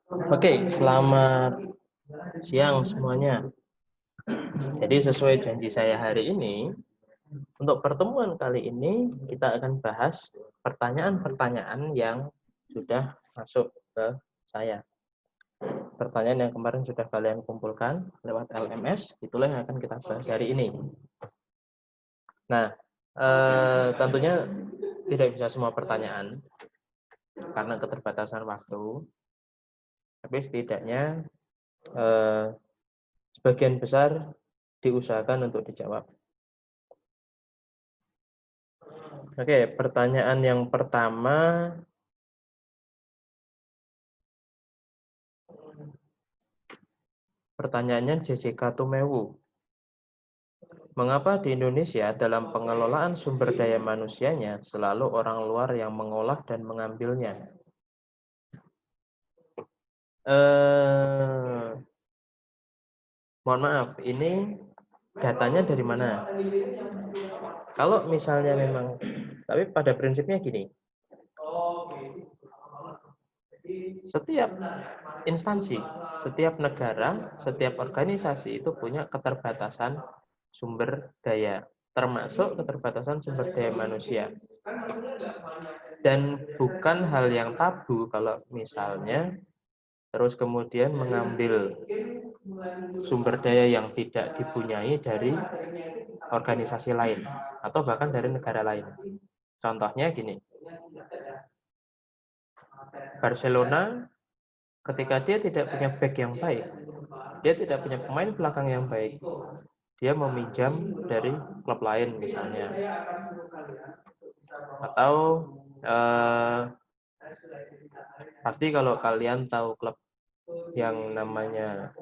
Oke, selamat siang semuanya. Jadi sesuai janji saya hari ini, untuk pertemuan kali ini kita akan bahas pertanyaan-pertanyaan yang sudah masuk ke saya. Pertanyaan yang kemarin sudah kalian kumpulkan lewat LMS, itulah yang akan kita bahas hari ini. Nah, tentunya tidak bisa semua pertanyaan karena keterbatasan waktu, tapi setidaknya sebagian besar diusahakan untuk dijawab. Oke, pertanyaan yang pertama, pertanyaannya Jessica Tumewu. Mengapa di Indonesia dalam pengelolaan sumber daya manusianya selalu orang luar yang mengolah dan mengambilnya? Mohon maaf, ini datanya dari mana? Kalau misalnya memang, tapi pada prinsipnya gini, setiap instansi, setiap negara, setiap organisasi itu punya keterbatasan sumber daya, termasuk keterbatasan sumber daya manusia. Dan bukan hal yang tabu kalau misalnya terus kemudian mengambil sumber daya yang tidak dipunyai dari organisasi lain atau bahkan dari negara lain. Contohnya gini, Barcelona ketika dia tidak punya back yang baik, dia tidak punya pemain belakang yang baik, dia meminjam dari klub lain misalnya. Atau pasti kalau kalian tahu klub yang namanya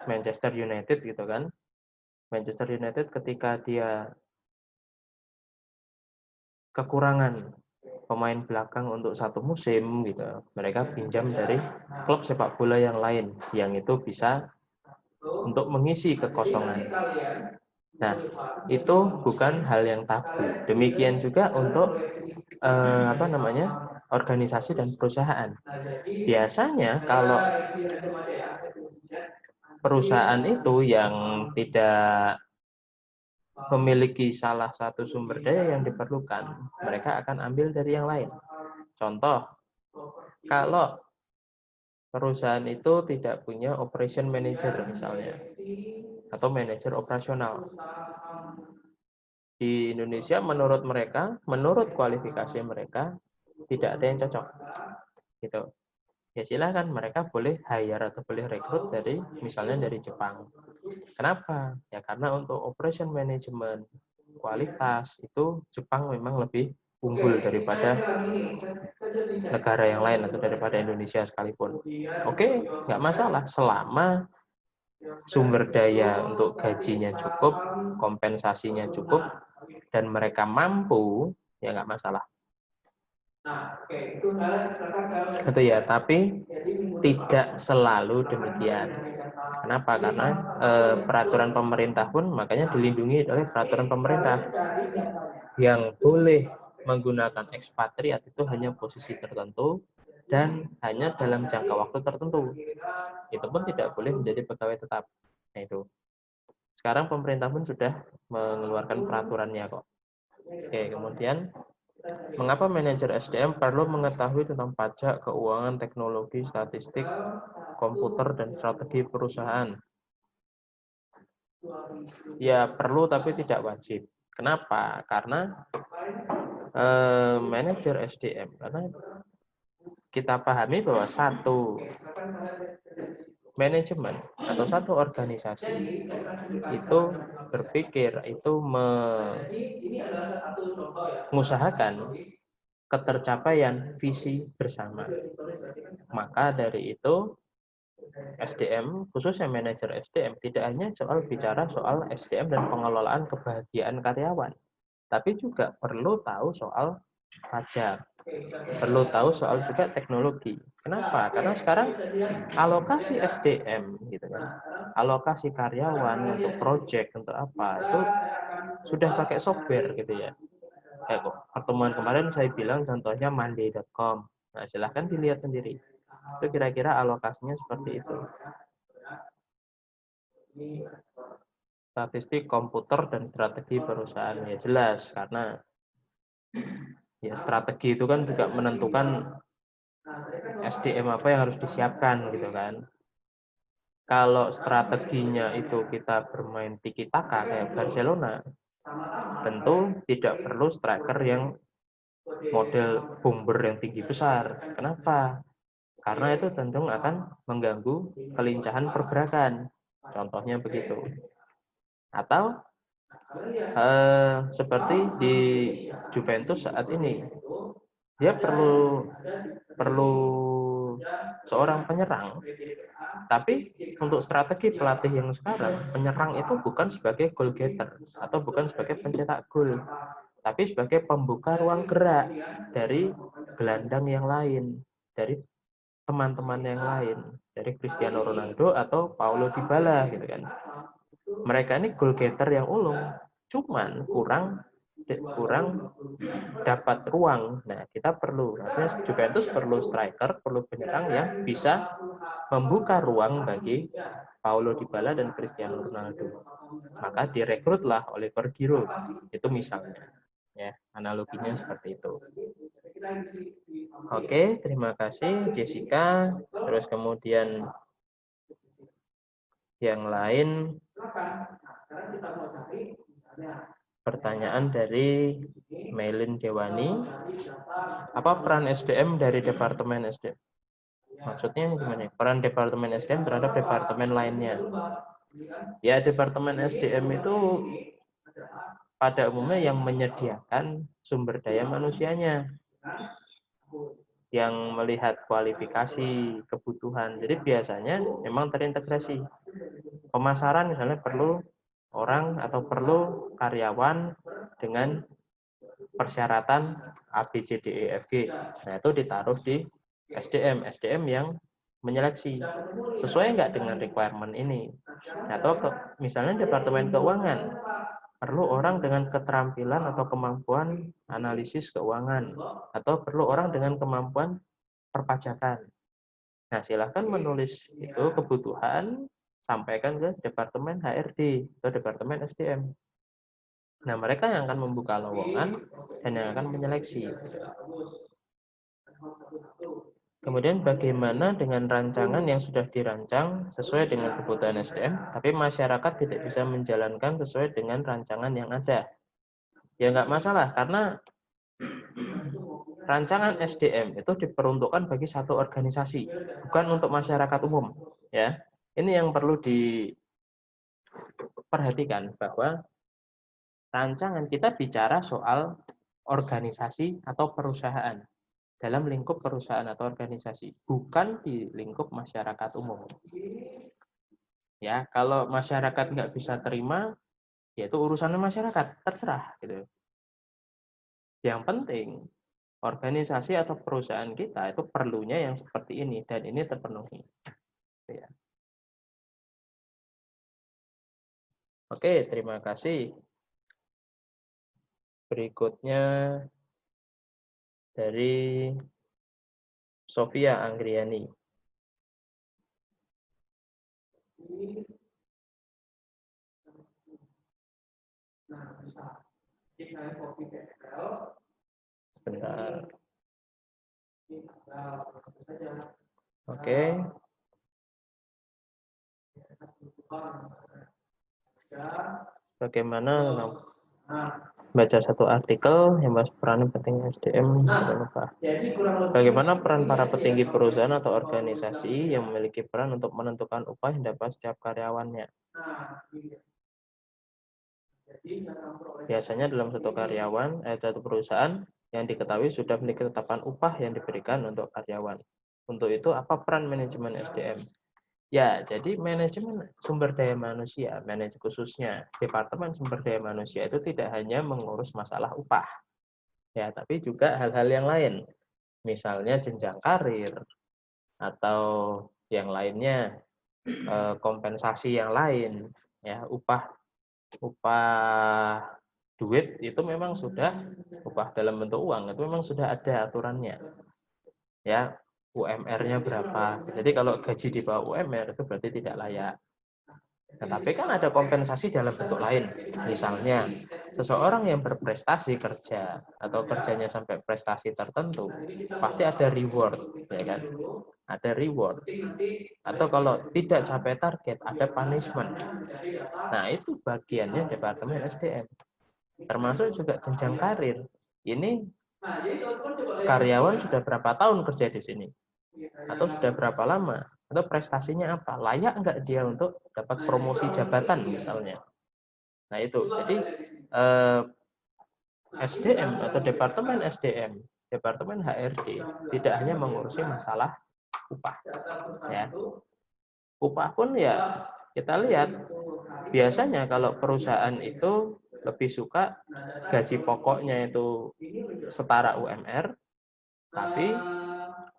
Manchester United gitu kan. Manchester United ketika dia kekurangan pemain belakang untuk satu musim gitu, mereka pinjam dari klub sepak bola yang lain yang itu bisa untuk mengisi kekosongan. Nah, itu bukan hal yang tabu. Demikian juga untuk organisasi dan perusahaan. Biasanya kalau perusahaan itu yang tidak memiliki salah satu sumber daya yang diperlukan, mereka akan ambil dari yang lain. Contoh, kalau perusahaan itu tidak punya operation manager misalnya, atau manajer operasional. Di Indonesia menurut mereka, menurut kualifikasi mereka, tidak ada yang cocok. Gitu. Ya silakan mereka boleh hire atau boleh rekrut dari misalnya dari Jepang. Kenapa? Ya karena untuk operation management kualitas itu Jepang memang lebih unggul daripada negara yang lain atau daripada Indonesia sekalipun. Oke, nggak masalah selama sumber daya untuk gajinya cukup, kompensasinya cukup, dan mereka mampu, ya nggak masalah. Itu ya, tapi tidak selalu demikian. Kenapa? Karena peraturan pemerintah pun makanya dilindungi oleh peraturan pemerintah. Yang boleh menggunakan ekspatriat itu hanya posisi tertentu dan hanya dalam jangka waktu tertentu. Itu pun tidak boleh menjadi pegawai tetap. Nah, itu. Sekarang pemerintah pun sudah mengeluarkan peraturannya kok. Oke, kemudian mengapa manajer SDM perlu mengetahui tentang pajak, keuangan, teknologi, statistik, komputer, dan strategi perusahaan? Ya perlu tapi tidak wajib. Kenapa? Karena manajer SDM, karena kita pahami bahwa satu manajemen atau satu organisasi itu berpikir, itu mengusahakan ketercapaian visi bersama. Maka dari itu SDM, khususnya manajer SDM, tidak hanya soal bicara soal SDM dan pengelolaan kebahagiaan karyawan, tapi juga perlu tahu soal pajak, perlu tahu soal juga teknologi. Kenapa? Karena sekarang alokasi SDM gitu kan, alokasi karyawan untuk project untuk apa itu sudah pakai software gitu ya. Kayak pertemuan kemarin saya bilang contohnya Monday.com. Nah, silahkan dilihat sendiri. Itu kira-kira alokasinya seperti itu. Statistik komputer dan strategi perusahaan, ya jelas, karena ya strategi itu kan juga menentukan SDM apa yang harus disiapkan gitu kan. Kalau strateginya itu kita bermain tiki taka kayak Barcelona, tentu tidak perlu striker yang model bomber yang tinggi besar. Kenapa? Karena itu cenderung akan mengganggu kelincahan pergerakan. Contohnya begitu. Atau seperti di Juventus saat ini, dia perlu seorang penyerang, tapi untuk strategi pelatih yang sekarang, penyerang itu bukan sebagai goal getter atau bukan sebagai pencetak gol, tapi sebagai pembuka ruang gerak dari gelandang yang lain, dari teman-teman yang lain, dari Cristiano Ronaldo atau Paulo Dybala gitu kan. Mereka ini goal getter yang ulung, cuman kurang dapat ruang. Nah, kita perlu, artinya Juventus perlu striker, perlu penyerang yang bisa membuka ruang bagi Paulo Dybala dan Cristiano Ronaldo. Maka direkrutlah Oliver Giroud. Itu misalnya. Ya, analoginya seperti itu. Oke, terima kasih Jessica. Terus kemudian yang lain, pertanyaan dari Melin Dewani. Apa peran SDM dari Departemen SDM? Maksudnya gimana? Peran Departemen SDM terhadap departemen lainnya. Ya, Departemen SDM itu pada umumnya yang menyediakan sumber daya manusianya, yang melihat kualifikasi, kebutuhan. Jadi biasanya memang terintegrasi. Pemasaran misalnya perlu orang atau perlu karyawan dengan persyaratan A, B, C, D, E, F, G. Nah, itu ditaruh di SDM. SDM yang menyeleksi. Sesuai nggak dengan requirement ini? Atau misalnya Departemen Keuangan. Perlu orang dengan keterampilan atau kemampuan analisis keuangan. Atau perlu orang dengan kemampuan perpajakan. Nah, silahkan menulis itu kebutuhan, sampaikan ke Departemen HRD atau Departemen SDM. Nah, mereka yang akan membuka lowongan dan yang akan menyeleksi. Kemudian bagaimana dengan rancangan yang sudah dirancang sesuai dengan kebutuhan SDM, tapi masyarakat tidak bisa menjalankan sesuai dengan rancangan yang ada? Ya nggak masalah, karena rancangan SDM itu diperuntukkan bagi satu organisasi, bukan untuk masyarakat umum. Ya, ini yang perlu diperhatikan bahwa rancangan kita bicara soal organisasi atau perusahaan. Dalam lingkup perusahaan atau organisasi, bukan di lingkup masyarakat umum. Ya, kalau masyarakat nggak bisa terima, yaitu urusannya masyarakat, terserah gitu. Yang penting organisasi atau perusahaan kita itu perlunya yang seperti ini dan ini terpenuhi. Ya. Oke, terima kasih. Berikutnya dari Sofia Anggriani. Sebentar. Oke. Bagaimana baca satu artikel yang bahas peran penting SDM, jangan lupa. Bagaimana peran para petinggi perusahaan atau organisasi yang memiliki peran untuk menentukan upah yang dapat setiap karyawannya? Biasanya dalam satu karyawan, satu perusahaan yang diketahui sudah memiliki ketetapan upah yang diberikan untuk karyawan. Untuk itu, apa peran manajemen SDM? Ya, jadi manajemen sumber daya manusia, manajemen khususnya Departemen Sumber Daya Manusia itu tidak hanya mengurus masalah upah, ya, tapi juga hal-hal yang lain, misalnya jenjang karir atau yang lainnya, kompensasi yang lain, ya, upah duit itu memang sudah, upah dalam bentuk uang itu memang sudah ada aturannya. ya UMR-nya berapa. Jadi kalau gaji di bawah UMR itu berarti tidak layak. Tetapi kan ada kompensasi dalam bentuk lain. Misalnya, seseorang yang berprestasi kerja atau kerjanya sampai prestasi tertentu, pasti ada reward, ya kan? Ada reward. Atau kalau tidak capai target, ada punishment. Nah, itu bagiannya Departemen SDM. Termasuk juga jenjang karir. Ini karyawan sudah berapa tahun kerja di sini? Atau sudah berapa lama? Atau prestasinya apa? Layak enggak dia untuk dapat promosi jabatan misalnya? Nah itu, jadi SDM atau Departemen SDM, Departemen HRD tidak hanya mengurusi masalah upah, ya. Upah pun ya kita lihat biasanya kalau perusahaan itu lebih suka gaji pokoknya itu setara UMR, tapi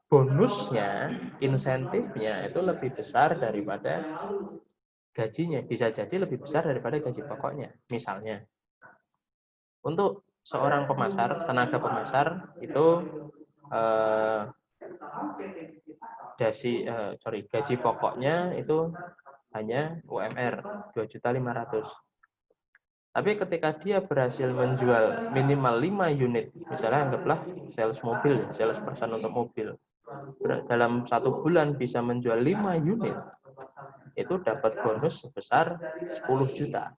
bonusnya, insentifnya itu lebih besar daripada gajinya. Bisa jadi lebih besar daripada gaji pokoknya. Misalnya, untuk seorang pemasar, tenaga pemasar itu gaji pokoknya itu hanya UMR 2.500.000. Tapi ketika dia berhasil menjual minimal 5 unit, misalnya anggaplah sales mobil, sales person untuk mobil, dalam 1 bulan bisa menjual 5 unit, itu dapat bonus sebesar 10 juta.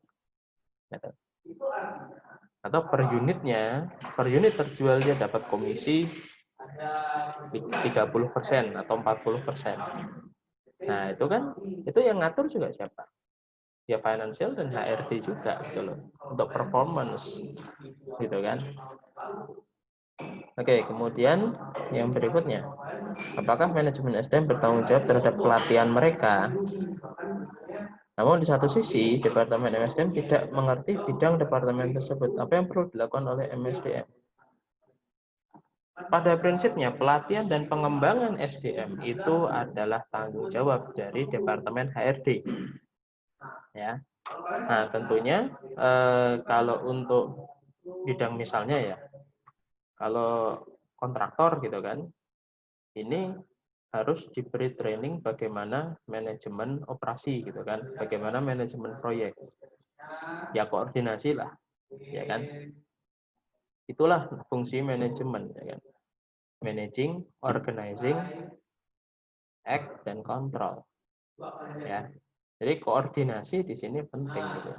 Atau per unitnya, per unit terjual dia dapat komisi 30% atau 40%. Nah, itu kan, itu yang ngatur juga siapa? Ya financial dan HRD juga gitu loh, untuk performance gitu kan. Oke, kemudian yang berikutnya, apakah manajemen SDM bertanggung jawab terhadap pelatihan mereka? Namun di satu sisi, Departemen MSDM tidak mengerti bidang departemen tersebut. Apa yang perlu dilakukan oleh MSDM? Pada prinsipnya, pelatihan dan pengembangan SDM itu adalah tanggung jawab dari Departemen HRD. Ya. Nah, tentunya kalau untuk bidang misalnya ya, kalau kontraktor gitu kan, ini harus diberi training bagaimana manajemen operasi gitu kan, bagaimana manajemen proyek. Ya koordinasi lah, ya kan. Itulah fungsi manajemen, ya kan. Managing, organizing, act, dan control. Ya. Jadi koordinasi di sini penting gitu.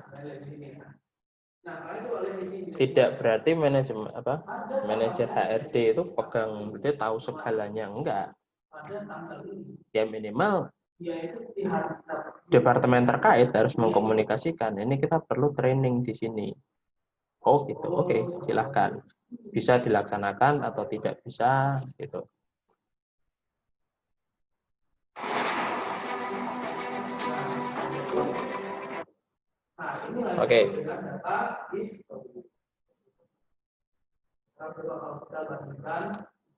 Tidak berarti manajer HRD itu pegang, dia tahu segalanya, enggak. Ya minimal departemen terkait harus mengkomunikasikan. Ini kita perlu training di sini. Oh gitu, oke, silahkan. Bisa dilaksanakan atau tidak bisa gitu. Oke.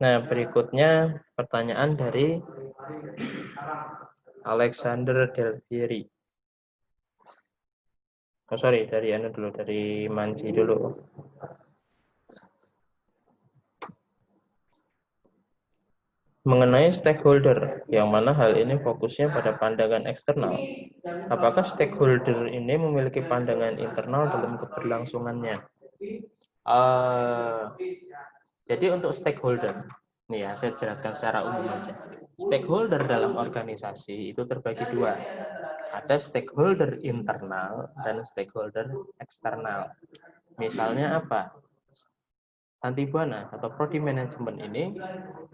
Nah, berikutnya pertanyaan dari Alexander Delvieri. Oh, sorry, dari Manji dulu. Mengenai stakeholder, yang mana hal ini fokusnya pada pandangan eksternal. Apakah stakeholder ini memiliki pandangan internal dalam keberlangsungannya? Jadi untuk stakeholder, nih ya, saya jelaskan secara umum aja. Stakeholder dalam organisasi itu terbagi dua. Ada stakeholder internal dan stakeholder eksternal. Misalnya apa? Antibana atau prodi manajemen ini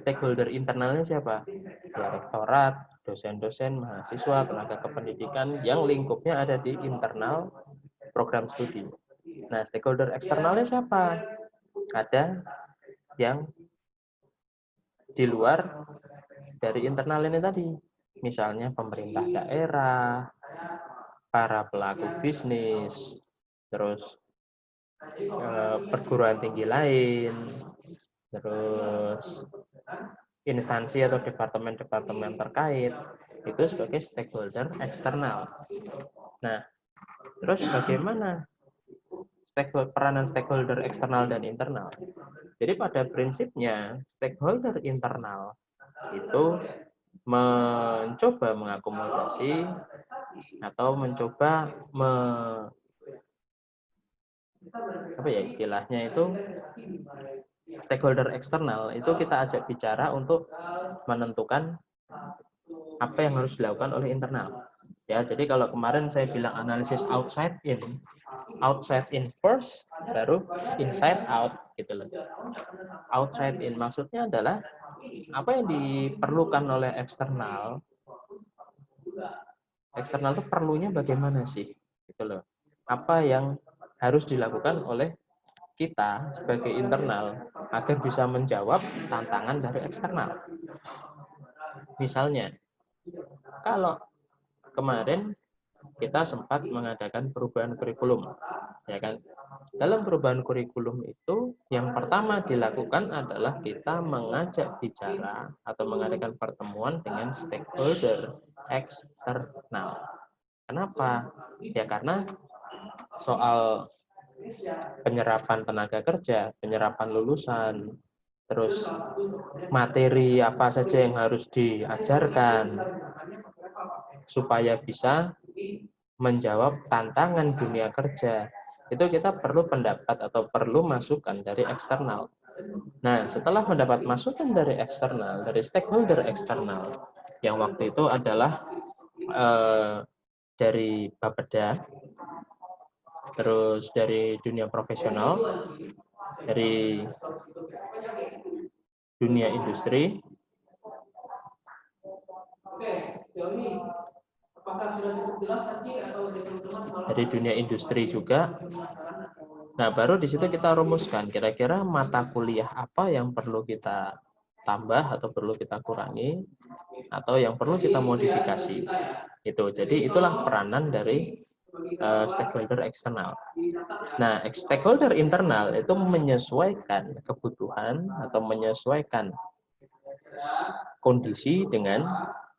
stakeholder internalnya siapa? Ya, rektorat, dosen-dosen, mahasiswa, tenaga kependidikan yang lingkupnya ada di internal program studi. Nah, stakeholder eksternalnya siapa? Ada yang di luar dari internal ini tadi. Misalnya pemerintah daerah, para pelaku bisnis, terus perguruan tinggi lain, terus instansi atau departemen-departemen terkait, itu sebagai stakeholder eksternal. Nah, terus bagaimana peranan stakeholder eksternal dan internal? Jadi pada prinsipnya stakeholder internal itu mencoba mengakomodasi atau mencoba apa ya istilahnya itu stakeholder eksternal itu kita ajak bicara untuk menentukan apa yang harus dilakukan oleh internal. Ya, jadi kalau kemarin saya bilang analisis outside in first, baru inside out gitu loh. Outside in maksudnya adalah apa yang diperlukan oleh eksternal. Eksternal itu perlunya bagaimana sih? Gitu loh. Apa yang harus dilakukan oleh kita sebagai internal agar bisa menjawab tantangan dari eksternal. Misalnya, kalau kemarin kita sempat mengadakan perubahan kurikulum, ya kan? Dalam perubahan kurikulum itu, yang pertama dilakukan adalah kita mengajak bicara atau mengadakan pertemuan dengan stakeholder eksternal. Kenapa? Ya karena soal penyerapan tenaga kerja, penyerapan lulusan, terus materi apa saja yang harus diajarkan supaya bisa menjawab tantangan dunia kerja. Itu kita perlu pendapat atau perlu masukan dari eksternal. Nah, setelah mendapat masukan dari eksternal, dari stakeholder eksternal, yang waktu itu adalah dari Bapeda, terus dari dunia profesional, dari dunia industri, dari dunia industri juga. Nah, baru di situ kita rumuskan kira-kira mata kuliah apa yang perlu kita tambah atau perlu kita kurangi atau yang perlu kita modifikasi. Itu. Jadi itulah peranan dari stakeholder eksternal. Nah, stakeholder internal itu menyesuaikan kebutuhan atau menyesuaikan kondisi dengan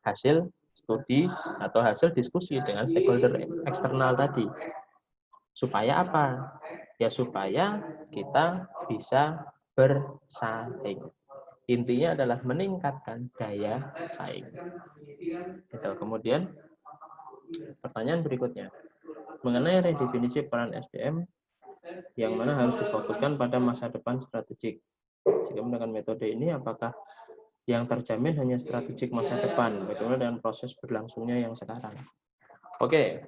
hasil studi atau hasil diskusi dengan stakeholder eksternal tadi. Supaya apa? Ya supaya kita bisa bersaing. Intinya adalah meningkatkan daya saing. Gitu. Kemudian pertanyaan berikutnya. Mengenai redefinisi peran SDM yang mana harus difokuskan pada masa depan strategik. Jika menggunakan metode ini, apakah yang terjamin hanya strategik masa depan? Bagaimana dengan proses berlangsungnya yang sekarang? Oke,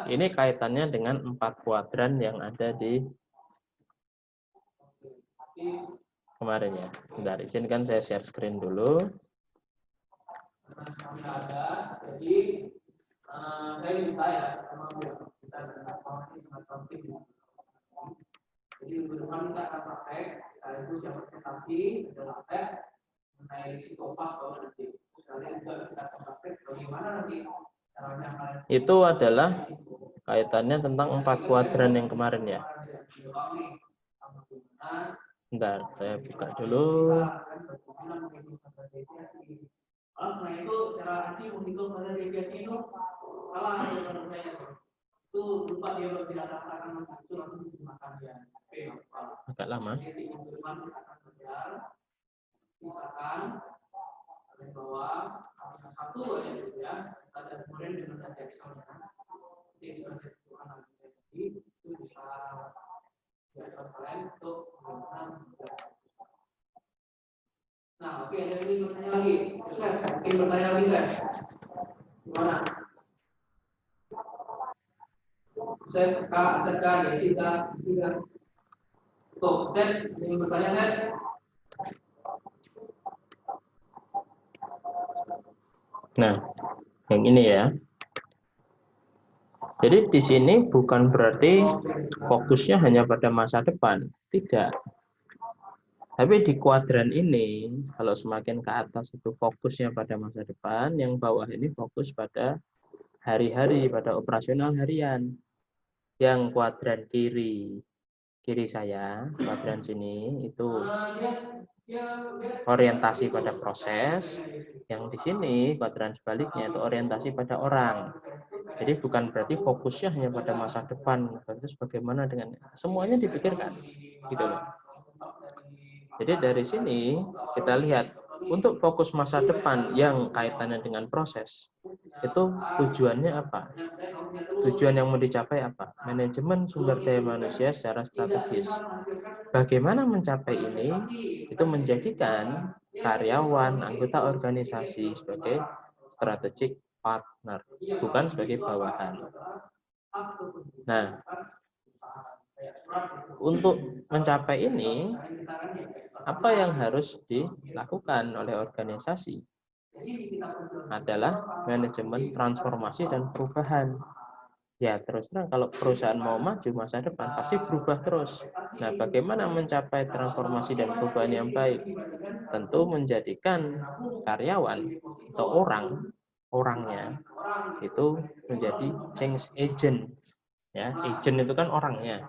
ini kaitannya dengan 4 kuadran yang ada di kemarin ya. Bentar, izinkan saya share screen dulu. Jadi minggu depan kita akan praktek, sekaligus yang presentasi adalah mengenai risiko pas bahwa nanti. Sekalian juga kita akan praktek bagaimana nanti caranya. Itu adalah kaitannya tentang 4 kuadran yang kemarin ya. Bentar, saya buka dulu. Kalau itu cara Aci menghitung pada deviasi itu salah itu lupa dia tidak akan itu langsung digunakan dia. Agak lama. Misalkan di bawah satu aja ya, ada kemudian dengan data Excelnya, jadi itu bisa diatur kalian untuk bagaimana. Nah, oke, ada yang ingin bertanya lagi. Saya ingin bertanya lagi, saya. Gimana? Saya Kak, Jessica, juga. Tuh, dan ingin bertanya, kan? Nah, yang ini ya. Jadi di sini bukan berarti fokusnya hanya pada masa depan, tidak. Tapi di kuadran ini, kalau semakin ke atas itu fokusnya pada masa depan, yang bawah ini fokus pada hari-hari, pada operasional harian. Yang kuadran kiri saya, kuadran sini itu orientasi pada proses. Yang di sini kuadran sebaliknya itu orientasi pada orang. Jadi bukan berarti fokusnya hanya pada masa depan, terus bagaimana dengan semuanya dipikirkan, gitu loh. Jadi dari sini kita lihat untuk fokus masa depan yang kaitannya dengan proses, itu tujuannya apa? Tujuan yang mau dicapai apa? Manajemen sumber daya manusia secara strategis. Bagaimana mencapai ini? Itu menjadikan karyawan, anggota organisasi sebagai strategic partner, bukan sebagai bawahan. Nah, untuk mencapai ini, apa yang harus dilakukan oleh organisasi adalah manajemen transformasi dan perubahan. Ya, terus terang kalau perusahaan mau maju masa depan pasti berubah terus. Nah, bagaimana mencapai transformasi dan perubahan yang baik? Tentu menjadikan karyawan atau orangnya itu menjadi change agent. Ya, agent itu kan orangnya,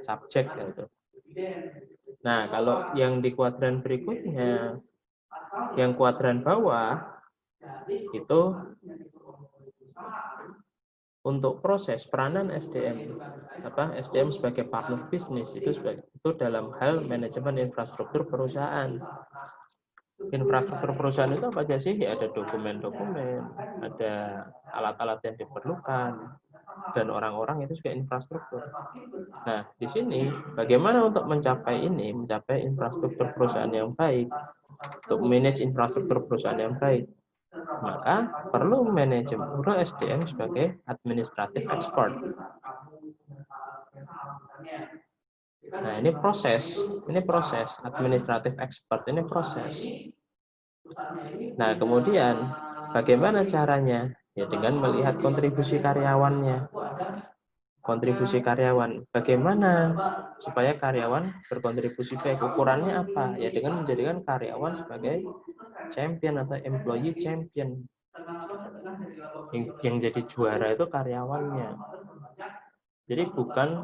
subjek gitu. Nah, kalau yang di kuadran berikutnya, yang kuadran bawah itu untuk proses peranan SDM, SDM sebagai partner bisnis itu dalam hal manajemen infrastruktur perusahaan. Infrastruktur perusahaan itu apa aja sih? Ya, ada dokumen-dokumen, ada alat-alat yang diperlukan, dan orang-orang itu juga infrastruktur. Nah, di sini bagaimana untuk mencapai ini, mencapai infrastruktur perusahaan yang baik, untuk manage infrastruktur perusahaan yang baik, maka perlu manajemen SDM sebagai administratif expert. Nah, ini proses administratif expert, ini proses. Nah, kemudian bagaimana caranya? Ya dengan melihat kontribusi karyawannya. Kontribusi karyawan. Bagaimana supaya karyawan berkontribusi baik? Ukurannya apa? Ya dengan menjadikan karyawan sebagai champion atau employee champion. Yang jadi juara itu karyawannya. Jadi bukan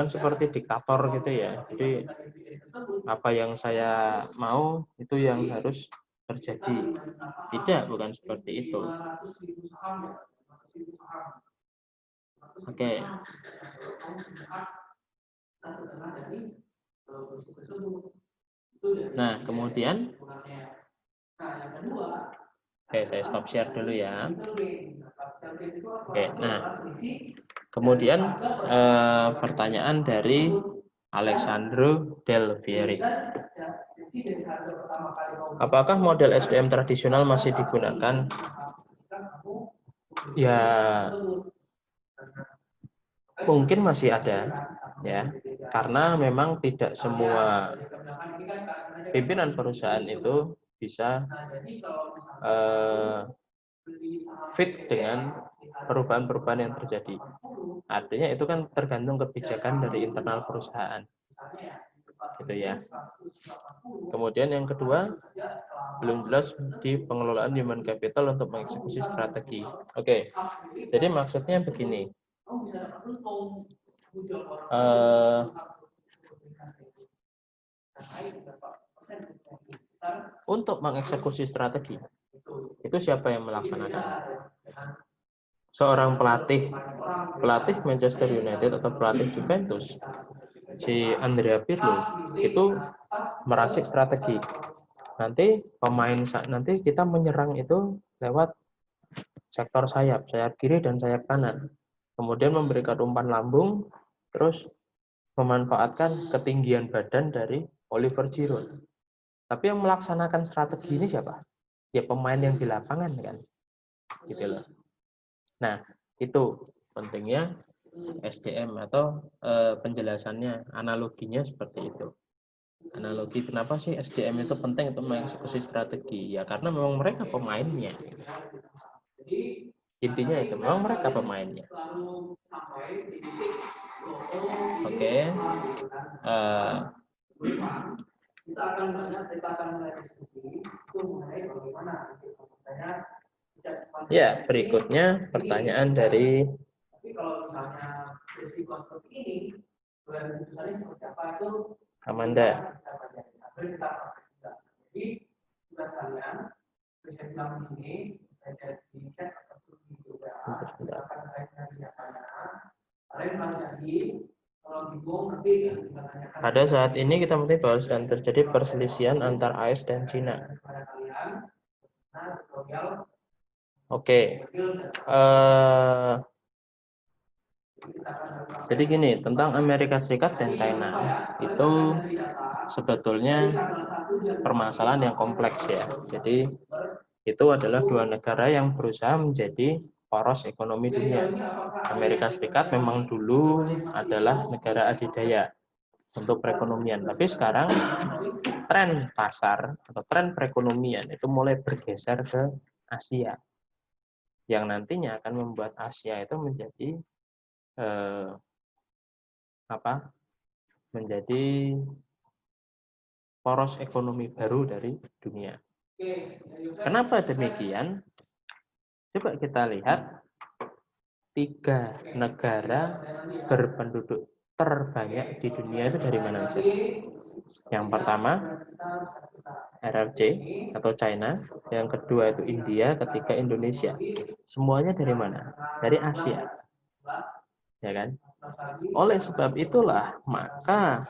seperti diktator gitu ya. Jadi apa yang saya mau itu yang harus terjadi. Tidak, bukan seperti itu. Oke. Nah, kemudian saya stop share dulu ya. Oke, nah. Kemudian pertanyaan dari Alexandro Del Vieri. Apakah model SDM tradisional masih digunakan? Ya, mungkin masih ada, ya, karena memang tidak semua pimpinan perusahaan itu bisa fit dengan perubahan-perubahan yang terjadi. Artinya itu kan tergantung kebijakan dari internal perusahaan, gitu ya. Kemudian yang kedua, belum jelas di pengelolaan human capital untuk mengeksekusi strategi. Oke, jadi maksudnya begini. Untuk mengeksekusi strategi, itu siapa yang melaksanakan? Seorang pelatih Manchester United atau pelatih Juventus, si Andrea Pirlo, itu meracik strategi. Nanti kita menyerang itu lewat sektor sayap kiri dan sayap kanan. Kemudian memberikan umpan lambung, terus memanfaatkan ketinggian badan dari Oliver Giroud. Tapi yang melaksanakan strategi ini siapa? Ya pemain yang di lapangan kan, gitu loh. Nah, itu pentingnya SDM atau penjelasannya, analoginya seperti itu. Analogi kenapa sih SDM itu penting untuk mengeksekusi strategi? Ya karena memang mereka pemainnya. Intinya itu, memang mereka pemainnya. Oke. Ya, berikutnya pertanyaan dari Amanda. Pada saat ini kita mesti bahas dan terjadi perselisihan antar AS dan Cina. Oke. Jadi gini, tentang Amerika Serikat dan China itu sebetulnya permasalahan yang kompleks ya. Jadi itu adalah dua negara yang berusaha menjadi poros ekonomi dunia. Amerika Serikat memang dulu adalah negara adidaya untuk perekonomian, tapi sekarang tren pasar atau tren perekonomian itu mulai bergeser ke Asia, yang nantinya akan membuat Asia itu menjadi menjadi poros ekonomi baru dari dunia. Kenapa demikian? Coba kita lihat 3 negara berpenduduk terbanyak di dunia itu dari mana saja. Yang pertama RRC atau China, yang kedua itu India, ketiga Indonesia. Semuanya dari mana? Dari Asia. Ya kan? Oleh sebab itulah maka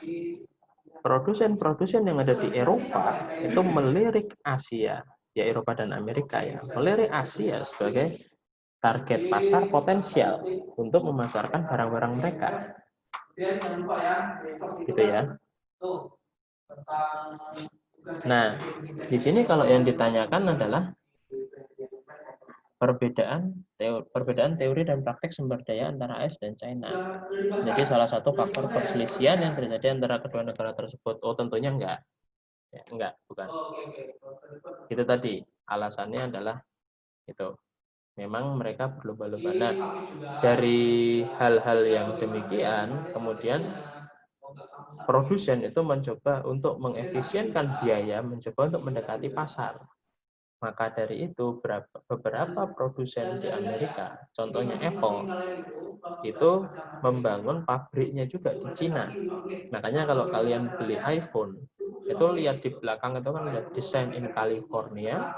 produsen-produsen yang ada di Eropa itu melirik Asia, ya Eropa dan Amerika ya, melirik Asia sebagai target pasar potensial untuk memasarkan barang-barang mereka. Gitu ya. Nah, di sini kalau yang ditanyakan adalah perbedaan teori dan praktek sumber daya antara AS dan China. Jadi salah satu faktor perselisihan yang terjadi antara kedua negara tersebut. Oh, tentunya enggak. Ya, enggak, bukan. Itu tadi alasannya adalah itu. Memang mereka berlomba-lomba. Nah, dari hal-hal yang demikian, kemudian produsen itu mencoba untuk mengefisienkan biaya, mencoba untuk mendekati pasar. Maka dari itu beberapa produsen di Amerika, contohnya Apple, itu membangun pabriknya juga di Cina. Makanya kalau kalian beli iPhone, itu lihat di belakang itu kan lihat design in California,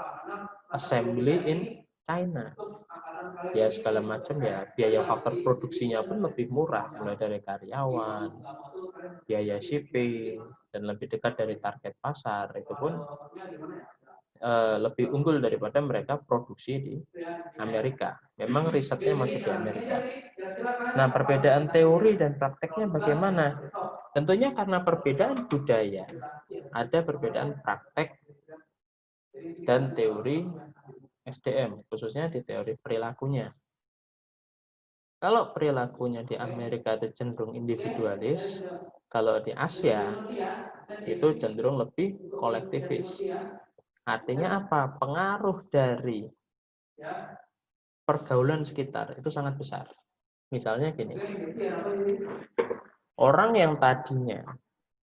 assembly in China. Ya segala macam ya, biaya faktor produksinya pun lebih murah, mulai dari karyawan, biaya shipping, dan lebih dekat dari target pasar, itu pun lebih unggul daripada mereka produksi di Amerika. Memang risetnya masih di Amerika. Nah, perbedaan teori dan prakteknya bagaimana? Tentunya karena perbedaan budaya, ada perbedaan praktek dan teori SDM, khususnya di teori perilakunya. Kalau perilakunya di Amerika itu cenderung individualis, kalau di Asia itu cenderung lebih kolektivis. Artinya apa? Pengaruh dari pergaulan sekitar itu sangat besar. Misalnya gini, orang yang tadinya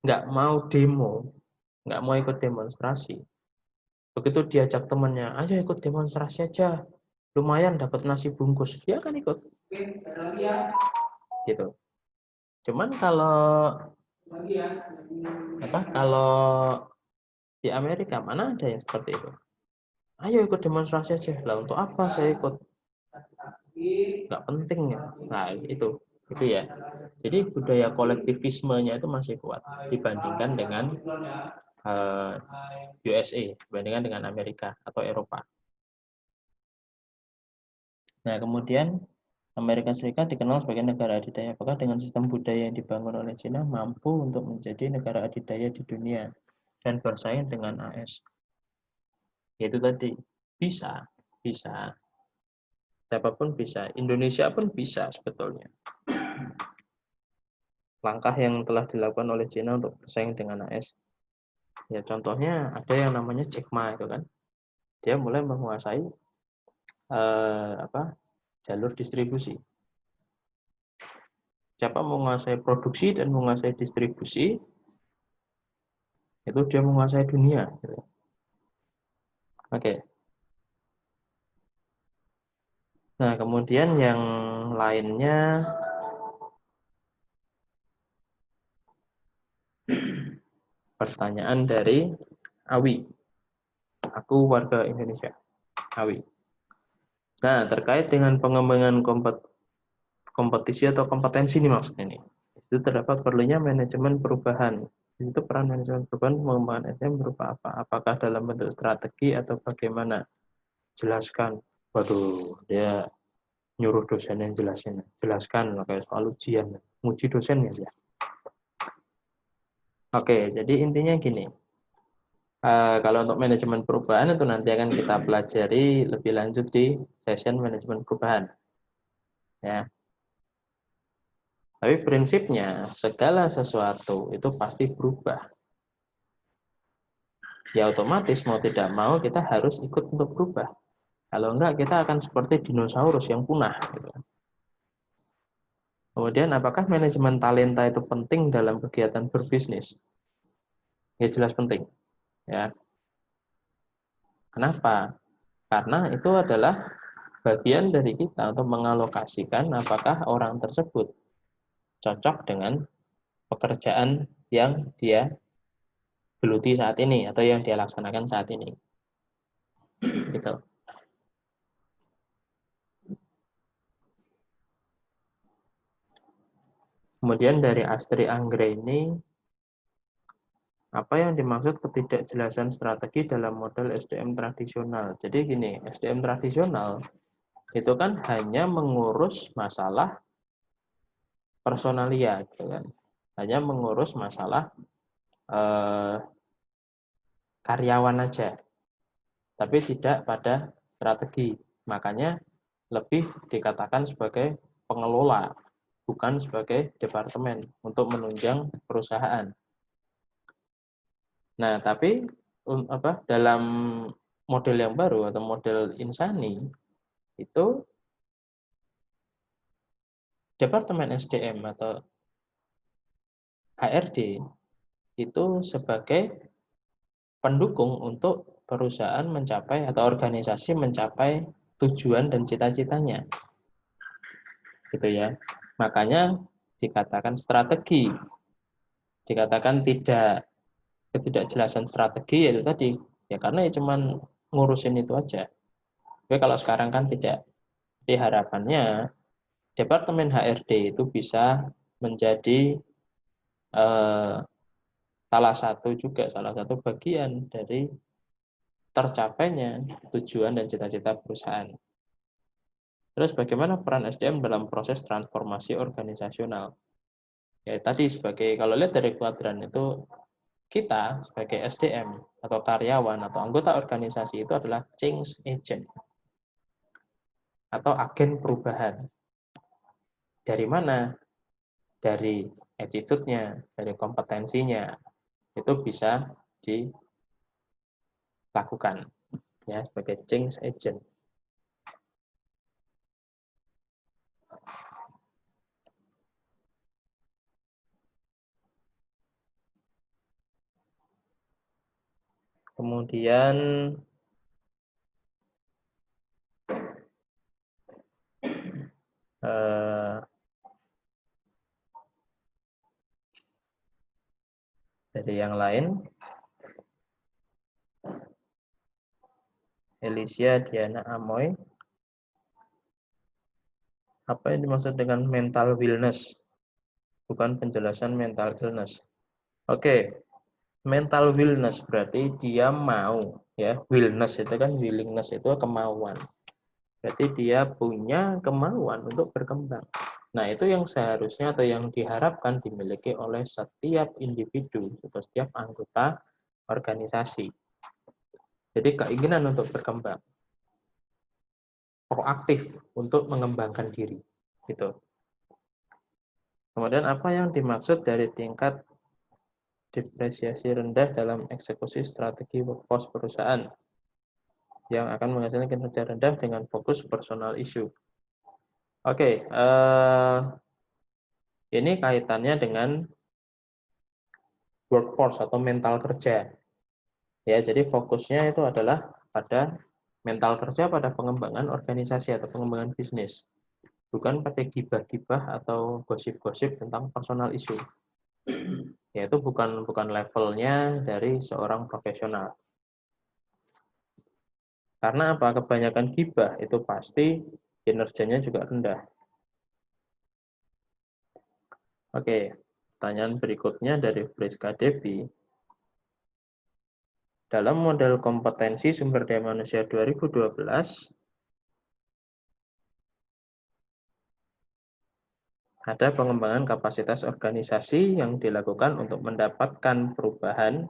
nggak mau demo, nggak mau ikut demonstrasi, begitu diajak temannya, ayo ikut demonstrasi aja, lumayan dapat nasi bungkus, dia akan ikut. Gitu. Cuman kalau di Amerika mana ada yang seperti itu? Ayo ikut demonstrasi aja. Lah untuk apa saya ikut? Nggak penting ya. Nah itu ya. Jadi budaya kolektivismenya itu masih kuat dibandingkan dengan USA, dibandingkan dengan Amerika atau Eropa. Nah kemudian Amerika Serikat dikenal sebagai negara adidaya. Apakah dengan sistem budaya yang dibangun oleh Cina mampu untuk menjadi negara adidaya di dunia dan bersaing dengan AS? Yaitu tadi bisa. Siapapun bisa. Indonesia pun bisa sebetulnya. Langkah yang telah dilakukan oleh Cina untuk bersaing dengan AS. Ya contohnya ada yang namanya Jack Ma itu kan. Dia mulai menguasai jalur distribusi. Siapa menguasai produksi dan menguasai distribusi, itu dia menguasai dunia. Oke. Nah, kemudian yang lainnya pertanyaan dari Awi. Aku warga Indonesia. Awi. Nah, terkait dengan pengembangan kompetisi atau kompetensi nih maksudnya nih. Itu terdapat perlunya manajemen perubahan. Di situ peran manajemen perubahan mengembangkan SDM berupa apa? Apakah dalam bentuk strategi atau bagaimana? Jelaskan. Waduh, dia nyuruh dosen yang jelasin. Jelaskan, kayak soal ujian. Nguji dosen ya. Oke, jadi intinya gini. Kalau untuk manajemen perubahan itu nanti akan kita pelajari lebih lanjut di session manajemen perubahan. Ya. Tapi prinsipnya segala sesuatu itu pasti berubah. Ya otomatis mau tidak mau kita harus ikut untuk berubah. Kalau enggak kita akan seperti dinosaurus yang punah. Gitu. Kemudian apakah manajemen talenta itu penting dalam kegiatan berbisnis? Ya jelas penting. Ya. Kenapa? Karena itu adalah bagian dari kita untuk mengalokasikan apakah orang tersebut cocok dengan pekerjaan yang dia geluti saat ini atau yang dia laksanakan saat ini. Gitu. Kemudian dari Astri Anggreni, apa yang dimaksud ketidakjelasan strategi dalam model SDM tradisional? Jadi gini, SDM tradisional itu kan hanya mengurus masalah personalia, gitu kan? Hanya mengurus masalah karyawan aja, tapi tidak pada strategi. Makanya lebih dikatakan sebagai pengelola, bukan sebagai departemen untuk menunjang perusahaan. Nah, tapi dalam model yang baru atau model insani itu Departemen SDM atau HRD itu sebagai pendukung untuk perusahaan mencapai atau organisasi mencapai tujuan dan cita-citanya. Gitu ya. Makanya dikatakan strategi. Dikatakan ketidakjelasan strategi yaitu tadi ya karena ya cuman ngurusin itu aja. Tapi kalau sekarang kan tidak. Jadi harapannya Departemen HRD itu bisa menjadi salah satu bagian dari tercapainya tujuan dan cita-cita perusahaan. Terus bagaimana peran SDM dalam proses transformasi organisasional? Ya tadi kalau lihat dari kuadran itu kita sebagai SDM atau karyawan atau anggota organisasi itu adalah change agent atau agen perubahan. Dari mana? Dari attitude-nya, dari kompetensinya, itu bisa dilakukan ya sebagai change agent. Kemudian dari yang lain, Alicia Diana Amoy, apa yang dimaksud dengan mental wellness? Bukan penjelasan mental illness. Oke, mental wellness berarti dia mau, ya. Wellness itu kan willingness itu kemauan. Berarti dia punya kemauan untuk berkembang. Nah, itu yang seharusnya atau yang diharapkan dimiliki oleh setiap individu atau setiap anggota organisasi. Jadi keinginan untuk berkembang, proaktif untuk mengembangkan diri, gitu. Kemudian apa yang dimaksud dari tingkat depresiasi rendah dalam eksekusi strategi workforce perusahaan yang akan menghasilkan kinerja rendah dengan fokus personal issue? Oke, ini kaitannya dengan workforce atau mental kerja. Ya, jadi fokusnya itu adalah pada mental kerja pada pengembangan organisasi atau pengembangan bisnis. Bukan pada gibah-gibah atau gosip-gosip tentang personal issue. Yaitu bukan levelnya dari seorang profesional. Karena apa? Kebanyakan gibah itu pasti kinerjanya juga rendah. Oke, Pertanyaan berikutnya dari Friska Devi. Dalam model kompetensi sumber daya manusia 2012, ada pengembangan kapasitas organisasi yang dilakukan untuk mendapatkan perubahan,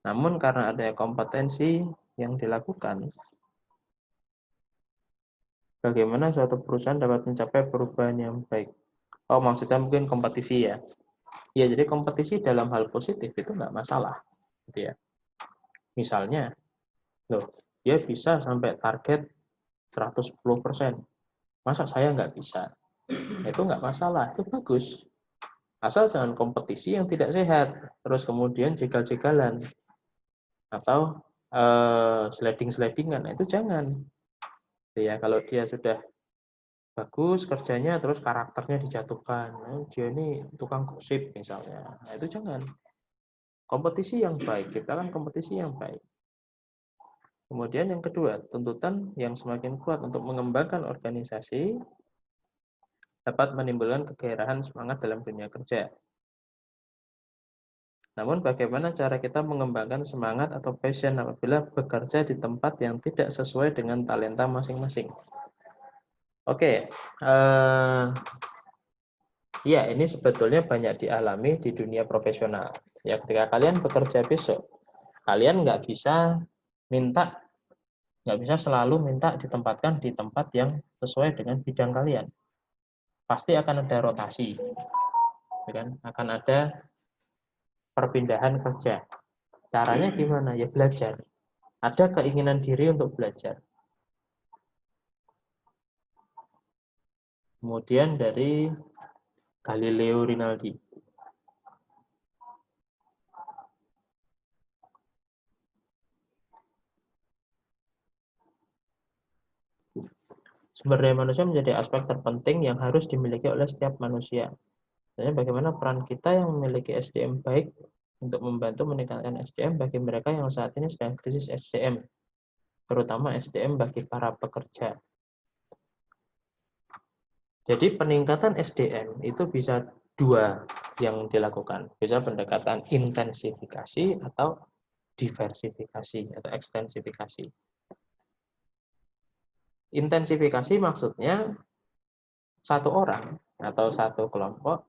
namun karena adanya kompetensi yang dilakukan, bagaimana suatu perusahaan dapat mencapai perubahan yang baik? Oh, maksudnya mungkin kompetisi ya. Ya, jadi kompetisi dalam hal positif itu nggak masalah. Gitu ya. Misalnya, loh, dia bisa sampai target 110%. Masa saya nggak bisa? Itu nggak masalah, itu bagus. Asal jangan kompetisi yang tidak sehat, terus kemudian jegal-jegalan, atau sliding-slidingan, itu jangan. Ya, kalau dia sudah bagus kerjanya, terus karakternya dijatuhkan, dia ini tukang gosip misalnya, nah, itu jangan. Kompetisi yang baik, ciptakan kompetisi yang baik. Kemudian yang kedua, tuntutan yang semakin kuat untuk mengembangkan organisasi dapat menimbulkan kegairahan semangat dalam dunia kerja. Namun bagaimana cara kita mengembangkan semangat atau passion apabila bekerja di tempat yang tidak sesuai dengan talenta masing-masing? Oke, ya ini sebetulnya banyak dialami di dunia profesional. Ya, ketika kalian bekerja besok, kalian nggak bisa selalu minta ditempatkan di tempat yang sesuai dengan bidang kalian. Pasti akan ada rotasi, kan? Akan ada perpindahan kerja. Caranya gimana? Ya belajar. Ada keinginan diri untuk belajar. Kemudian dari Galileo Rinaldi. Sumber daya manusia menjadi aspek terpenting yang harus dimiliki oleh setiap manusia. Jadi bagaimana peran kita yang memiliki SDM baik untuk membantu meningkatkan SDM bagi mereka yang saat ini sedang krisis SDM, terutama SDM bagi para pekerja. Jadi peningkatan SDM itu bisa dua yang dilakukan. Bisa pendekatan intensifikasi atau diversifikasi atau ekstensifikasi. Intensifikasi maksudnya satu orang atau satu kelompok,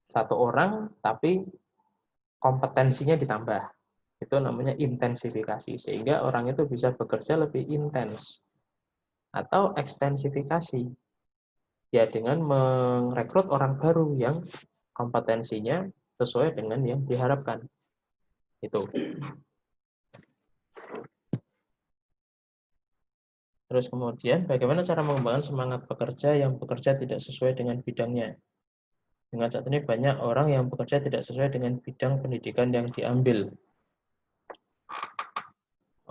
satu orang tapi kompetensinya ditambah. Itu namanya intensifikasi, sehingga orang itu bisa bekerja lebih intens. Atau ekstensifikasi, ya dengan merekrut orang baru yang kompetensinya sesuai dengan yang diharapkan. Itu. Terus kemudian, bagaimana cara mengembangkan semangat pekerja yang bekerja tidak sesuai dengan bidangnya? Dengan saat ini banyak orang yang bekerja tidak sesuai dengan bidang pendidikan yang diambil.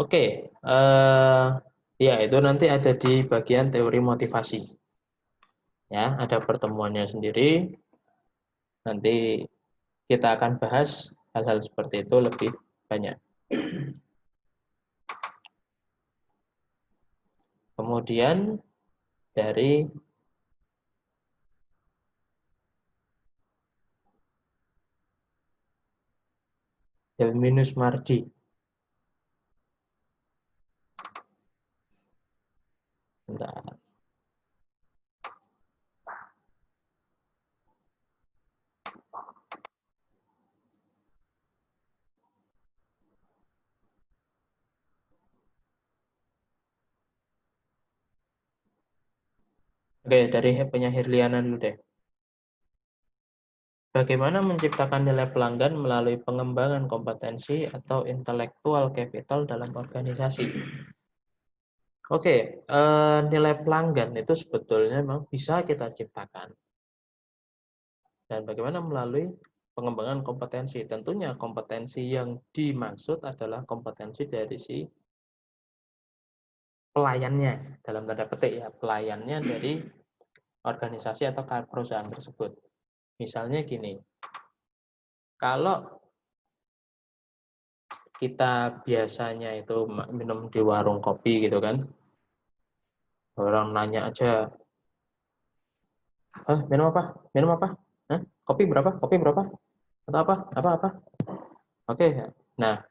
Oke, ya itu nanti ada di bagian teori motivasi. Ya, ada pertemuannya sendiri. Nanti kita akan bahas hal-hal seperti itu lebih banyak. Kemudian dari Helminus Mardi. Bentar. Oke, dari punya Hirliana dulu deh. Bagaimana menciptakan nilai pelanggan melalui pengembangan kompetensi atau intellectual capital dalam organisasi? Oke, nilai pelanggan itu sebetulnya memang bisa kita ciptakan. Dan bagaimana melalui pengembangan kompetensi? Tentunya kompetensi yang dimaksud adalah kompetensi dari si pelayannya, dalam tanda petik ya, pelayannya dari organisasi atau perusahaan tersebut. Misalnya gini, kalau kita biasanya itu minum di warung kopi gitu kan, orang nanya aja, minum apa? Minum apa? Hah? Kopi berapa? Kopi berapa? Atau apa? Apa? Oke. Nah,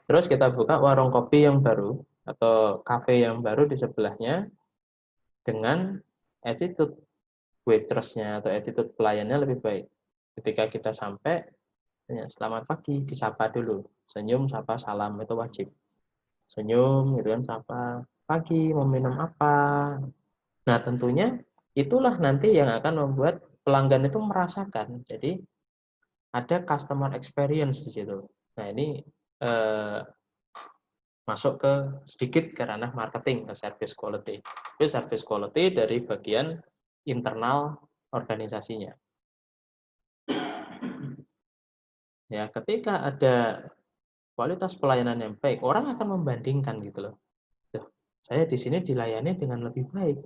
terus kita buka warung kopi yang baru atau kafe yang baru di sebelahnya dengan attitude waitressnya atau attitude pelayannya lebih baik. Ketika kita sampai, tanya, selamat pagi, disapa dulu. Senyum, sapa, salam, itu wajib. Senyum, gitu kan, sapa, pagi, mau minum apa? Nah, tentunya itulah nanti yang akan membuat pelanggan itu merasakan. Jadi, ada customer experience di situ. Nah, ini eh, masuk ke sedikit ke ranah marketing, ke service quality. Tapi service quality dari bagian internal organisasinya. Ya, ketika ada kualitas pelayanan yang baik, orang akan membandingkan gitu loh. Saya di sini dilayani dengan lebih baik.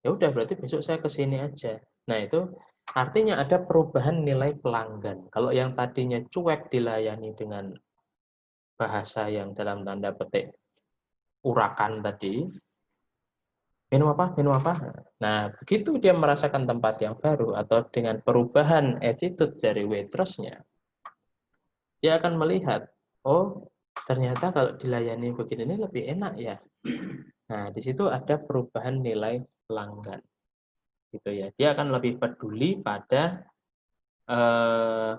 Ya udah, berarti besok saya ke sini aja. Nah, itu artinya ada perubahan nilai pelanggan. Kalau yang tadinya cuek dilayani dengan bahasa yang dalam tanda petik urakan tadi, minum apa, minum apa. Nah, begitu dia merasakan tempat yang baru atau dengan perubahan attitude dari waitressnya, dia akan melihat, oh ternyata kalau dilayani begini ini lebih enak ya. Nah, di situ ada perubahan nilai pelanggan, gitu ya. Dia akan lebih peduli pada eh,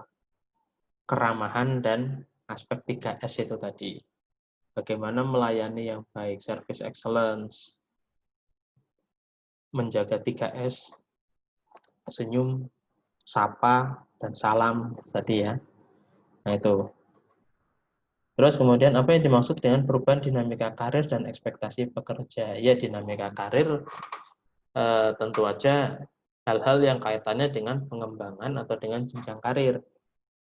keramahan dan aspek 3S itu tadi. Bagaimana melayani yang baik, service excellence, menjaga 3S, senyum, sapa, dan salam tadi ya. Nah itu. Terus kemudian apa yang dimaksud dengan perubahan dinamika karir dan ekspektasi pekerja? Ya, dinamika karir tentu aja hal-hal yang kaitannya dengan pengembangan atau dengan jenjang karir.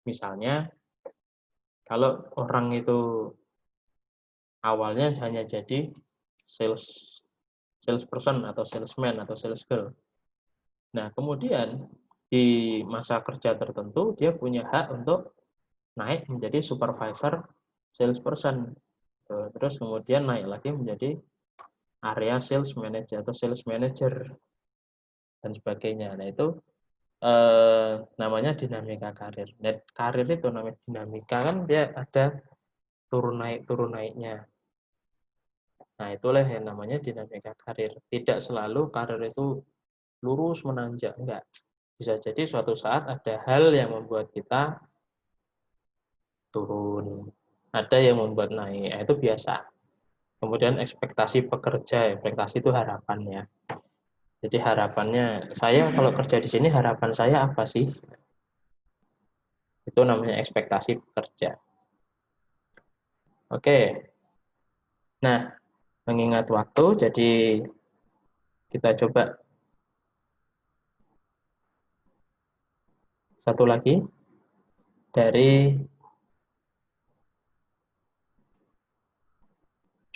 Misalnya kalau orang itu awalnya hanya jadi salesperson atau salesman atau sales girl. Nah, kemudian di masa kerja tertentu dia punya hak untuk naik menjadi supervisor salesperson. Terus kemudian naik lagi menjadi area sales manager atau sales manager dan sebagainya. Nah, itu namanya dinamika karir. Dan karir itu namanya dinamika, kan dia ada turun naiknya. Nah, itulah yang namanya dinamika karir. Tidak selalu karir itu lurus menanjak, enggak. Bisa jadi suatu saat ada hal yang membuat kita turun, ada yang membuat naik. Nah, itu biasa. Kemudian ekspektasi pekerja, ekspektasi itu harapan ya. Jadi harapannya, saya kalau kerja di sini harapan saya apa sih? Itu namanya ekspektasi pekerja. Oke. Nah, mengingat waktu, jadi kita coba satu lagi dari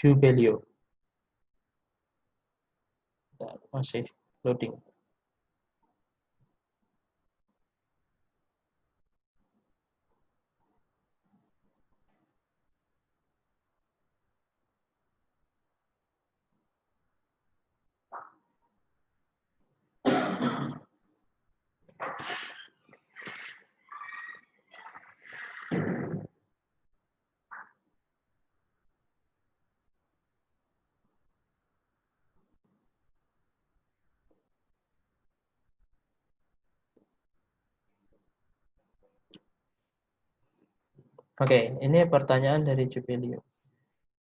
Jubelio. Masih loading. Oke, ini pertanyaan dari Jubelio.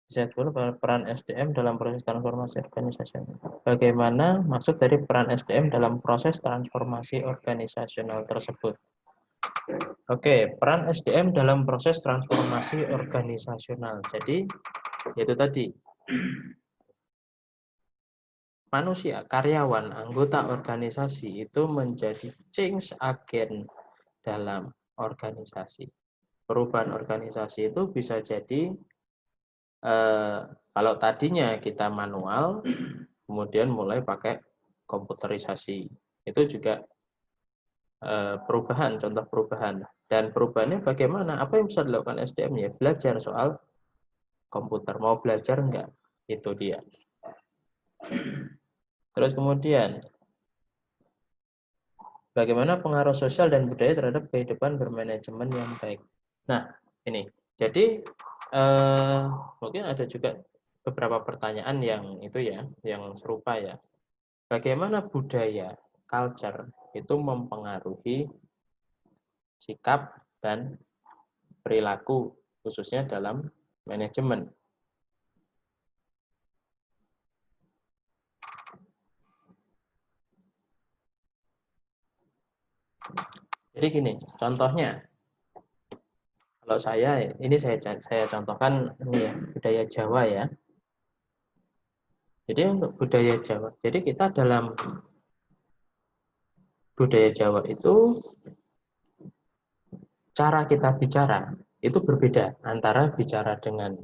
Saya dulu peran SDM dalam proses transformasi organisasional. Bagaimana maksud dari peran SDM dalam proses transformasi organisasional tersebut? Oke, peran SDM dalam proses transformasi organisasional. Jadi, itu tadi, manusia, karyawan, anggota organisasi itu menjadi change agent dalam organisasi. Perubahan organisasi itu bisa jadi kalau tadinya kita manual, kemudian mulai pakai komputerisasi. Itu juga perubahan, contoh perubahan. Dan perubahannya bagaimana? Apa yang bisa dilakukan SDM ya? Belajar soal komputer. Mau belajar enggak? Itu dia. Terus kemudian, Bagaimana pengaruh sosial dan budaya terhadap kehidupan bermanajemen yang baik. Nah, ini. Jadi mungkin ada juga beberapa pertanyaan yang itu ya, yang serupa ya. Bagaimana budaya, culture itu mempengaruhi sikap dan perilaku khususnya dalam manajemen. Jadi gini, contohnya kalau ini saya contohkan ini ya, budaya Jawa ya. Jadi untuk budaya Jawa, jadi kita dalam budaya Jawa itu cara kita bicara itu berbeda antara bicara dengan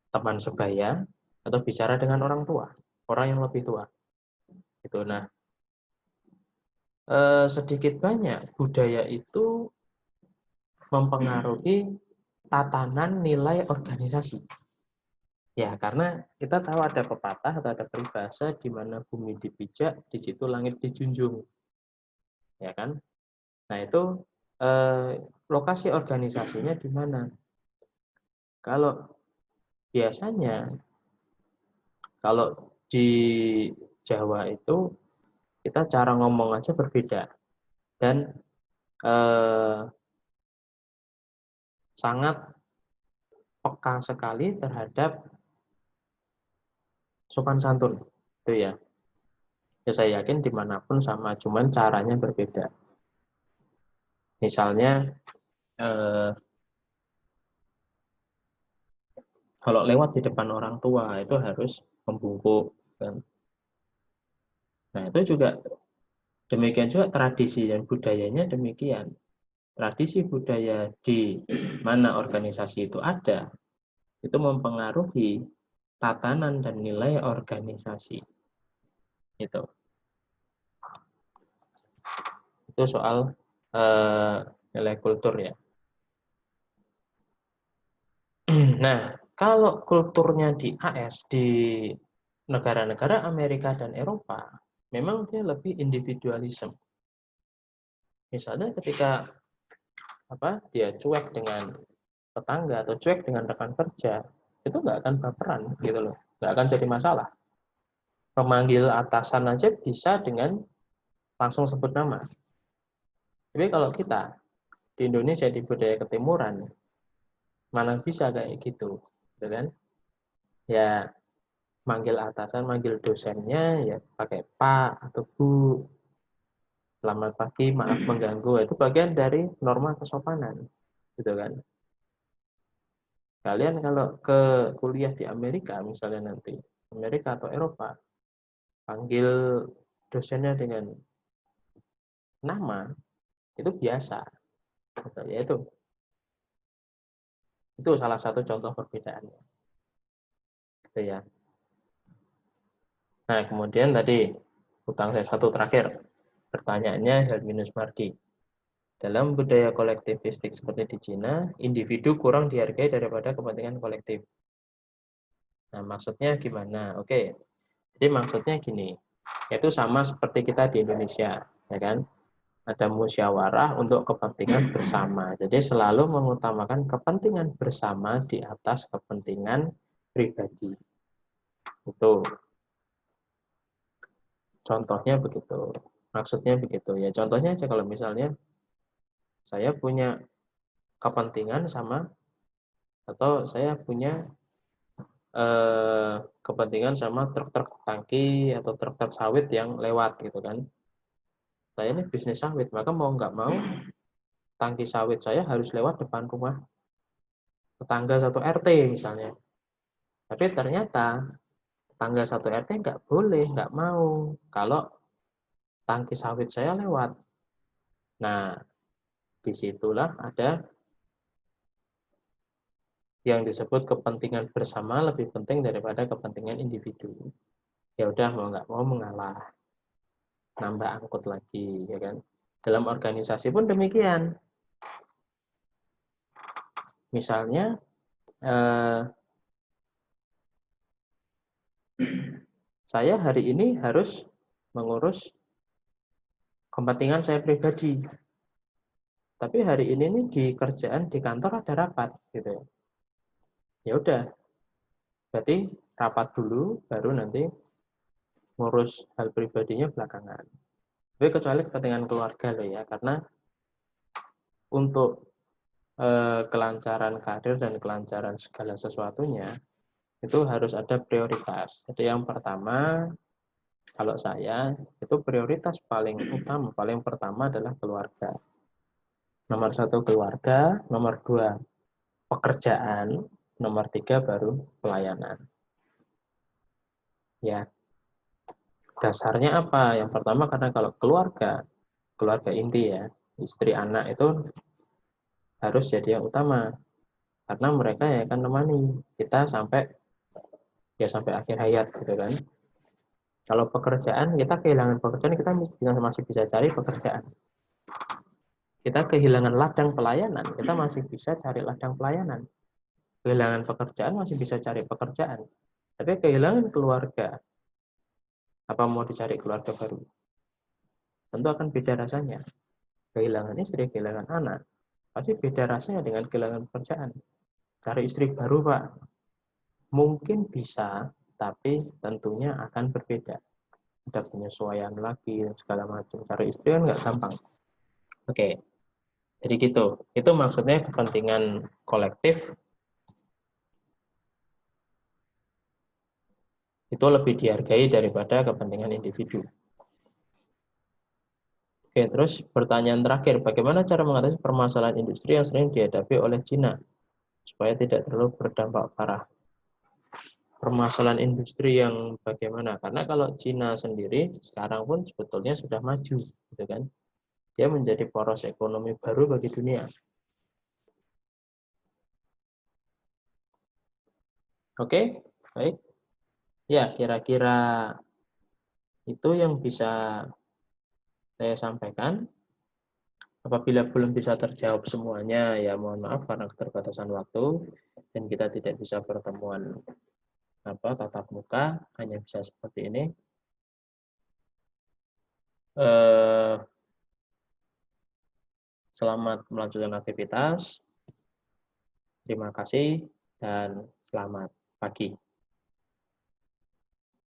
teman sebaya atau bicara dengan orang tua, orang yang lebih tua. Gitu. Nah, sedikit banyak budaya itu mempengaruhi tatanan nilai organisasi. Ya, karena kita tahu ada pepatah atau ada peribahasa di mana bumi dipijak, di situ langit dijunjung. Ya kan? Nah, itu lokasi organisasinya di mana? Kalau biasanya kalau di Jawa itu kita cara ngomong aja berbeda dan sangat peka sekali terhadap sopan santun. Itu ya. Ya saya yakin dimanapun sama, cuman caranya berbeda. Misalnya kalau lewat di depan orang tua itu harus membungkuk. Kan? Nah itu juga demikian juga tradisi dan budayanya demikian. Tradisi budaya di mana organisasi itu ada, itu mempengaruhi tatanan dan nilai organisasi. Itu soal nilai kultur ya. Nah, kalau kulturnya di AS, di negara-negara Amerika dan Eropa, memang dia lebih individualisme. Misalnya ketika dia cuek dengan tetangga atau cuek dengan rekan kerja, itu nggak akan baperan gitu loh, nggak akan jadi masalah. Memanggil atasan aja bisa dengan langsung sebut nama. Tapi kalau kita di Indonesia di budaya ketimuran, mana bisa kayak gitu, kan? Ya manggil atasan, manggil dosennya ya pakai Pak atau Bu. Selamat pagi, maaf mengganggu. Itu bagian dari norma kesopanan, gitu kan? Kalian kalau ke kuliah di Amerika misalnya nanti, Amerika atau Eropa, panggil dosennya dengan nama itu biasa. Ya itu salah satu contoh perbedaannya. Gitu ya. Nah kemudian tadi utang saya satu terakhir. Pertanyaannya Herminus Mardi. Dalam budaya kolektivistik seperti di Cina, individu kurang dihargai daripada kepentingan kolektif. Nah, maksudnya gimana? Oke, jadi maksudnya gini, yaitu sama seperti kita di Indonesia, ya kan? Ada musyawarah untuk kepentingan bersama. Jadi selalu mengutamakan kepentingan bersama di atas kepentingan pribadi. Itu contohnya begitu. Maksudnya begitu. Ya contohnya aja kalau misalnya saya punya kepentingan sama atau saya punya kepentingan sama truk-truk tangki atau truk-truk sawit yang lewat gitu kan. Saya ini bisnis sawit, maka mau nggak mau tangki sawit saya harus lewat depan rumah tetangga satu RT misalnya. Tapi ternyata tetangga satu RT nggak boleh, nggak mau kalau tangki sawit saya lewat. Nah, disitulah ada yang disebut kepentingan bersama lebih penting daripada kepentingan individu. Ya udah mau nggak mau mengalah, nambah angkut lagi, ya kan? Dalam organisasi pun demikian. Misalnya, saya hari ini harus mengurus kepentingan saya pribadi. Tapi hari ini nih di kerjaan di kantor ada rapat gitu ya. Ya udah, berarti rapat dulu baru nanti ngurus hal pribadinya belakangan. Tapi kecuali kepentingan keluarga loh ya, karena untuk kelancaran karir dan kelancaran segala sesuatunya itu harus ada prioritas. Jadi yang pertama, kalau saya itu prioritas paling utama, paling pertama adalah keluarga. Nomor satu keluarga, nomor dua pekerjaan, nomor tiga baru pelayanan. Ya, dasarnya apa? Yang pertama karena kalau keluarga inti ya, istri anak itu harus jadi yang utama. Karena mereka yang akan menemani kita sampai akhir hayat gitu kan. Kalau pekerjaan, kita kehilangan pekerjaan, kita masih bisa cari pekerjaan. Kita kehilangan ladang pelayanan, kita masih bisa cari ladang pelayanan. Kehilangan pekerjaan, masih bisa cari pekerjaan. Tapi kehilangan keluarga, apa mau dicari keluarga baru? Tentu akan beda rasanya. Kehilangan istri, kehilangan anak, pasti beda rasanya dengan kehilangan pekerjaan. Cari istri baru, Pak. Mungkin bisa, tapi tentunya akan berbeda. Ada penyesuaian lagi, segala macam. Cari istri kan nggak gampang. Oke, jadi gitu. Itu maksudnya kepentingan kolektif itu lebih dihargai daripada kepentingan individu. Oke, terus pertanyaan terakhir, bagaimana cara mengatasi permasalahan industri yang sering dihadapi oleh Cina supaya tidak terlalu berdampak parah? Permasalahan industri yang bagaimana? Karena kalau Cina sendiri sekarang pun sebetulnya sudah maju, gitu kan? Dia menjadi poros ekonomi baru bagi dunia. Oke, baik. Ya, kira-kira itu yang bisa saya sampaikan. Apabila belum bisa terjawab semuanya, ya mohon maaf karena keterbatasan waktu dan kita tidak bisa pertemuan tatap muka, hanya bisa seperti ini. Selamat melanjutkan aktivitas. Terima kasih dan selamat pagi.